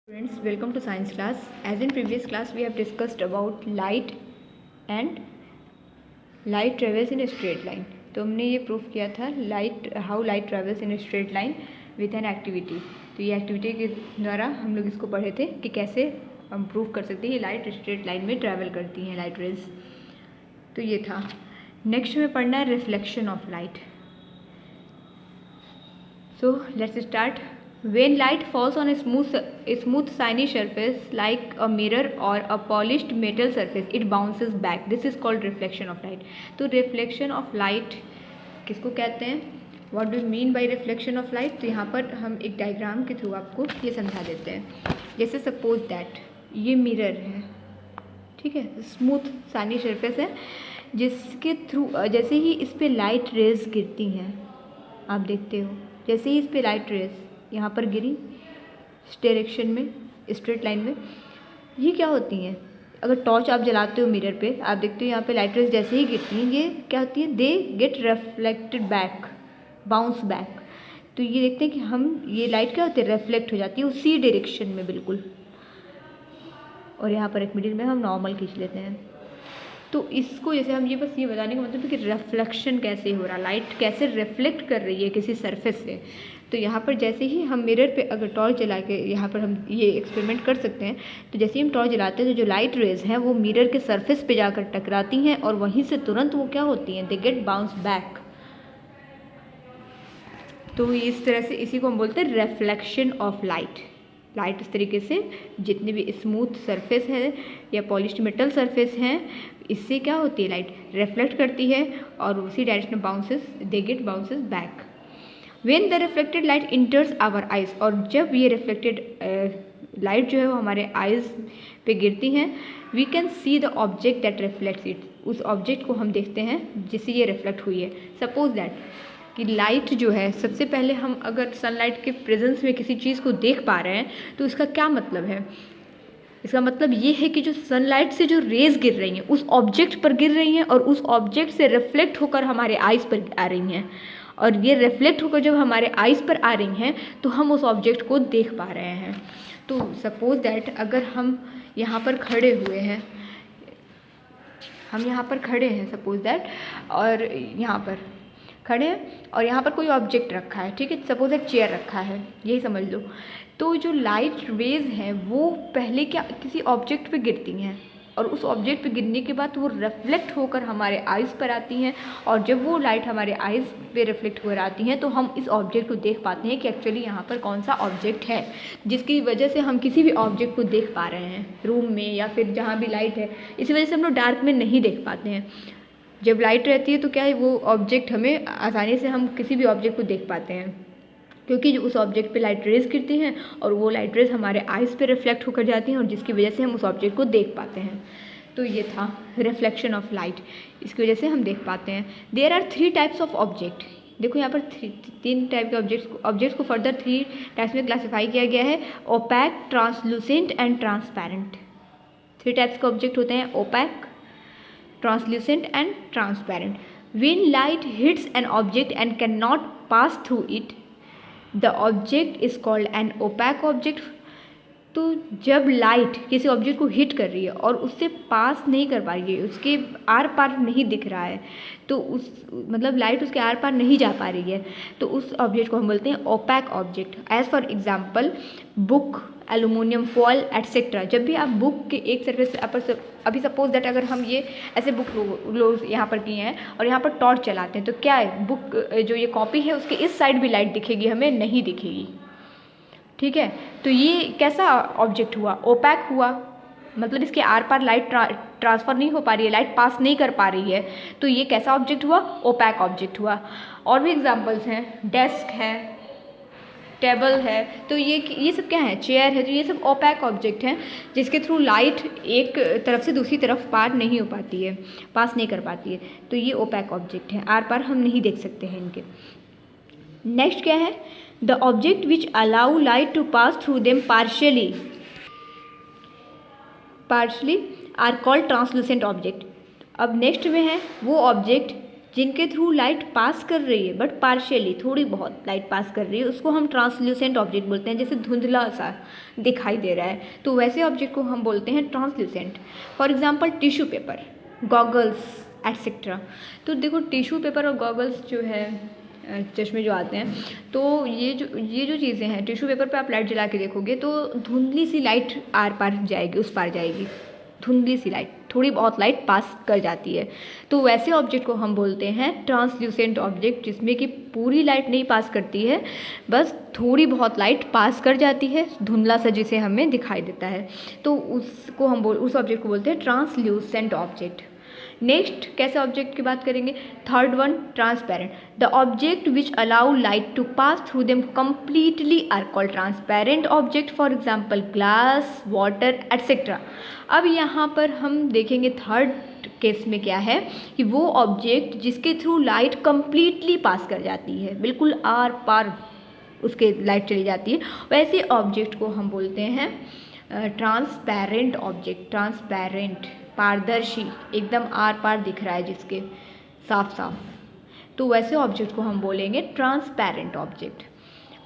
Students, welcome to science class. As in previous class, we have discussed about light and light travels in a straight line. तो हमने ये proof किया था how light travels in straight line with an activity. तो ये activity के द्वारा हम लोग इसको पढ़े थे कि कैसे हम प्रूव कर सकते हैं ये लाइट स्ट्रेट लाइन में ट्रैवल करती हैं लाइट रेज. तो ये था. नेक्स्ट हमें पढ़ना है reflection of light. So let's start. When light falls on a smooth shiny surface like a mirror or a polished metal surface, it bounces back. This is called reflection of light. तो reflection of light किसको कहते हैं? What do you mean by reflection of light? तो यहाँ पर हम एक diagram के थ्रू आपको ये समझा देते हैं. जैसे सपोज दैट ये मिरर है, ठीक है, स्मूथ शाइनी सरफेस है जिसके थ्रू जैसे ही इस पर लाइट रेज गिरती हैं, आप देखते हो जैसे ही इस पर लाइट रेज यहाँ पर गिरी इस डायरेक्शन में स्ट्रेट लाइन में, ये क्या होती हैं? अगर टॉर्च आप जलाते हो मिरर पे, आप देखते हो यहाँ पे लाइट रेज जैसे ही गिरती हैं, ये क्या होती है? They get reflected back, bounce back. तो ये देखते हैं कि हम ये लाइट क्या होती है? रिफ्लेक्ट हो जाती है उसी डायरेक्शन में बिल्कुल. और यहाँ पर एक मिडिल में हम नॉर्मल खींच लेते हैं. तो इसको जैसे हम ये बस ये बताने का मतलब है कि रिफ्लेक्शन कैसे हो रहा, लाइट कैसे रिफ्लेक्ट कर रही है किसी सरफेस से. तो यहाँ पर जैसे ही हम मिरर पे अगर टॉर्च जला के यहाँ पर हम ये एक्सपेरिमेंट कर सकते हैं. तो जैसे ही हम टॉर्च जलाते हैं तो जो लाइट रेज हैं वो मिरर के सरफेस पे जाकर टकराती हैं और वहीं से तुरंत वो क्या होती हैं? They get bounce back. तो इस तरह से इसी को हम बोलते हैं रिफ्लेक्शन ऑफ लाइट. लाइट इस तरीके से जितने भी स्मूथ सरफेस है या पॉलिश्ड मेटल सरफेस हैं, इससे क्या होती है? लाइट रिफ्लेक्ट करती है और उसी डायरेक्शन में bounces, they get bounces back. When the reflected light enters our eyes, और जब ये रिफ्लेक्टेड लाइट जो है वो हमारे आइज पे गिरती हैं, we can see the object that reflects it. उस ऑब्जेक्ट को हम देखते हैं जिससे ये रिफ्लेक्ट हुई है. सपोज दैट कि लाइट जो है, सबसे पहले हम अगर सनलाइट के प्रेजेंस में किसी चीज़ को देख पा रहे हैं तो इसका क्या मतलब है? इसका मतलब ये है कि जो सनलाइट से जो रेज गिर रही हैं उस ऑब्जेक्ट पर गिर रही हैं और उस ऑब्जेक्ट से रिफ्लेक्ट होकर हमारे आइज़ पर आ रही हैं. और ये रिफ्लेक्ट होकर जब हमारे आइज़ पर आ रही हैं तो हम उस ऑब्जेक्ट को देख पा रहे हैं. तो सपोज दैट अगर हम यहाँ पर खड़े हुए हैं, हम यहाँ पर खड़े हैं सपोज दैट, और यहाँ पर खड़े हैं और यहाँ पर कोई ऑब्जेक्ट रखा है, ठीक है, सपोज एक चेयर रखा है, यही समझ लो. तो जो लाइट रेज हैं वो पहले क्या किसी ऑब्जेक्ट पे गिरती हैं और उस ऑब्जेक्ट पे गिरने के बाद वो रिफ्लेक्ट होकर हमारे आइज़ पर आती हैं. और जब वो लाइट हमारे आइज़ पे रिफ्लेक्ट होकर आती हैं तो हम इस ऑब्जेक्ट को देख पाते हैं कि एक्चुअली यहाँ पर कौन सा ऑब्जेक्ट है, जिसकी वजह से हम किसी भी ऑब्जेक्ट को देख पा रहे हैं रूम में या फिर जहाँ भी लाइट है. इसी वजह से हम लोग डार्क में नहीं देख पाते हैं. जब लाइट रहती है तो क्या है, वो ऑब्जेक्ट हमें आसानी से हम किसी भी ऑब्जेक्ट को देख पाते हैं क्योंकि जो उस ऑब्जेक्ट पे लाइट रेज गिरती हैं और वो लाइट रेज हमारे आइज़ पे रिफ्लेक्ट होकर जाती हैं और जिसकी वजह से हम उस ऑब्जेक्ट को देख पाते हैं. तो ये था रिफ्लेक्शन ऑफ लाइट, इसकी वजह से हम देख पाते हैं. There are 3 types of object. देखो यहाँ पर 3 टाइप के ऑब्जेक्ट्स को फर्दर 3 टाइप्स में क्लासीफाई किया गया है: opaque, translucent and transparent. 3 types के ऑब्जेक्ट होते हैं: opaque, translucent and transparent. When light hits an object and cannot pass through it, the object is called an opaque object. तो जब लाइट किसी ऑब्जेक्ट को हिट कर रही है और उससे पास नहीं कर पा रही है, उसके आर पार नहीं दिख रहा है, तो उस मतलब लाइट उसके आर पार नहीं जा पा रही है, तो उस ऑब्जेक्ट को हम बोलते हैं opaque object. As for example book, aluminium foil etcetera. जब भी आप बुक के एक सरफेस पर, अभी सपोज दैट अगर हम ये ऐसे बुक यहाँ पर किए हैं और यहाँ पर टॉर्च चलाते हैं तो क्या है, बुक जो ये कॉपी है उसके इस साइड भी लाइट दिखेगी, हमें नहीं दिखेगी, ठीक है. तो ये कैसा ऑब्जेक्ट हुआ? ओपैक हुआ. मतलब इसके आर पार लाइट ट्रांसफ़र नहीं हो पा रही है, लाइट पास नहीं कर पा रही है, तो ये कैसा ऑब्जेक्ट हुआ? ओपैक ऑब्जेक्ट हुआ. और भी एग्जांपल्स हैं, डेस्क है, टेबल है, तो ये सब क्या है? चेयर है. तो ये सब ओपैक ऑब्जेक्ट हैं जिसके थ्रू लाइट एक तरफ से दूसरी तरफ पार नहीं हो पाती है, पास नहीं कर पाती है. तो ये ओपैक ऑब्जेक्ट हैं, आर पार हम नहीं देख सकते हैं इनके. नेक्स्ट क्या है? The object which allow light to pass through them partially are called translucent object. अब नेक्स्ट में है वो ऑब्जेक्ट जिनके थ्रू लाइट पास कर रही है बट पार्शियली, थोड़ी बहुत लाइट पास कर रही है, उसको हम ट्रांसल्यूसेंट ऑब्जेक्ट बोलते हैं, जैसे धुंधला सा दिखाई दे रहा है, तो वैसे ऑब्जेक्ट को हम बोलते हैं translucent. For example tissue paper, goggles etcetera. तो देखो टिश्यू पेपर और गॉगल्स जो है, चश्मे जो आते हैं, तो ये जो चीज़ें हैं, टिश्यू पेपर पे आप लाइट जला के देखोगे तो धुंधली सी लाइट आर पार जाएगी, उस पार जाएगी, धुंधली सी लाइट, थोड़ी बहुत लाइट पास कर जाती है। तो वैसे ऑब्जेक्ट को हम बोलते हैं ट्रांसल्यूसेंट ऑब्जेक्ट, जिसमें कि पूरी लाइट नहीं पास करती है, बस थोड़ी बहुत लाइट पास कर जाती है, धुंधला सा जिसे हमें दिखाई देता है, तो उसको हम उस ऑब्जेक्ट को बोलते हैं ट्रांसल्यूसेंट ऑब्जेक्ट। नेक्स्ट कैसे ऑब्जेक्ट की बात करेंगे? Third one, transparent. The object which allow light to pass through them completely are called transparent object, for example glass, water etcetera. अब यहाँ पर हम देखेंगे थर्ड केस में क्या है कि वो ऑब्जेक्ट जिसके थ्रू लाइट कम्प्लीटली पास कर जाती है, बिल्कुल आर पार उसके लाइट चली जाती है, वैसे ऑब्जेक्ट को हम बोलते हैं ट्रांसपेरेंट ऑब्जेक्ट। ट्रांसपेरेंट, पारदर्शी, एकदम आर पार दिख रहा है जिसके, साफ साफ, तो वैसे ऑब्जेक्ट को हम बोलेंगे transparent object.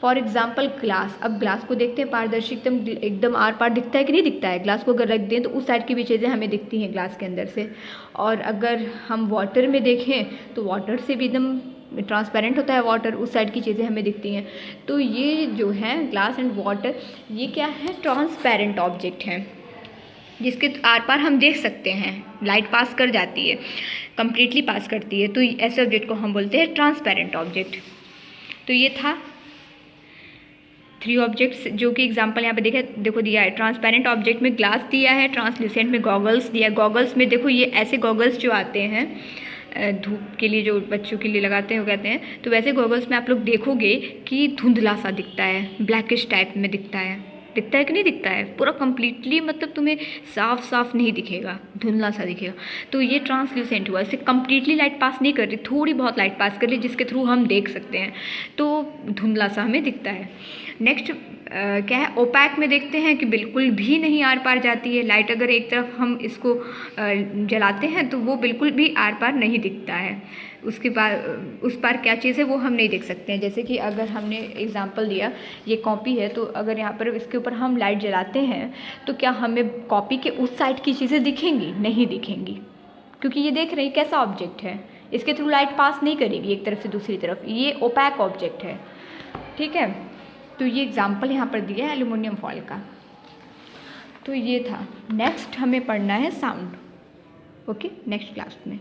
For example glass. अब ग्लास को देखते हैं, पारदर्शी एकदम आर पार दिखता है कि नहीं दिखता है? ग्लास को अगर रख दें तो उस साइड की भी चीज़ें हमें दिखती हैं ग्लास के अंदर से। और अगर हम वाटर में देखें तो वाटर से भी एकदम ट्रांसपेरेंट होता है वाटर, उस साइड की चीज़ें हमें दिखती हैं। तो ये जो है ग्लास एंड वाटर, ये क्या है? ट्रांसपेरेंट ऑब्जेक्ट हैं, जिसके आर पार हम देख सकते हैं, लाइट पास कर जाती है, कम्प्लीटली पास करती है, तो ऐसे ऑब्जेक्ट को हम बोलते हैं ट्रांसपेरेंट ऑब्जेक्ट। तो ये था 3 ऑब्जेक्ट्स जो कि एग्जांपल यहाँ पे देखो दिया है। ट्रांसपेरेंट ऑब्जेक्ट में ग्लास दिया है, ट्रांसल्यूसेंट में गॉगल्स दिया है। गॉगल्स में देखो ये ऐसे गॉगल्स जो आते हैं धूप के लिए, जो बच्चों के लिए लगाते हैं वो कहते हैं, तो वैसे गॉगल्स में आप लोग देखोगे कि धुंधला सा दिखता है, ब्लैकिश टाइप में दिखता है कि नहीं दिखता है? पूरा कम्प्लीटली मतलब तुम्हें साफ साफ नहीं दिखेगा, धुंधला सा दिखेगा। तो ये ट्रांसल्यूसेंट हुआ, इससे कम्प्लीटली लाइट पास नहीं कर रही, थोड़ी बहुत लाइट पास कर रही, जिसके थ्रू हम देख सकते हैं, तो धुंधला सा हमें दिखता है। नेक्स्ट क्या है? ओपैक में देखते हैं कि बिल्कुल भी नहीं आर पार जाती है लाइट, अगर एक तरफ हम इसको जलाते हैं तो वो बिल्कुल भी आर पार नहीं दिखता है, उसके बाद उस पार क्या चीज़ है वो हम नहीं देख सकते हैं। जैसे कि अगर हमने एग्जांपल दिया, ये कॉपी है, तो अगर यहाँ पर इसके ऊपर हम लाइट जलाते हैं तो क्या हमें कॉपी के उस साइड की चीज़ें दिखेंगी? नहीं दिखेंगी, क्योंकि ये देख रहे हैं कैसा ऑब्जेक्ट है, इसके थ्रू लाइट पास नहीं करेगी एक तरफ से दूसरी तरफ, ये ओपैक ऑब्जेक्ट है, ठीक है। तो ये एग्जाम्पल यहाँ पर दिया है एल्युमिनियम फॉयल का। तो ये था। नेक्स्ट हमें पढ़ना है साउंड। ओके, नेक्स्ट क्लास में।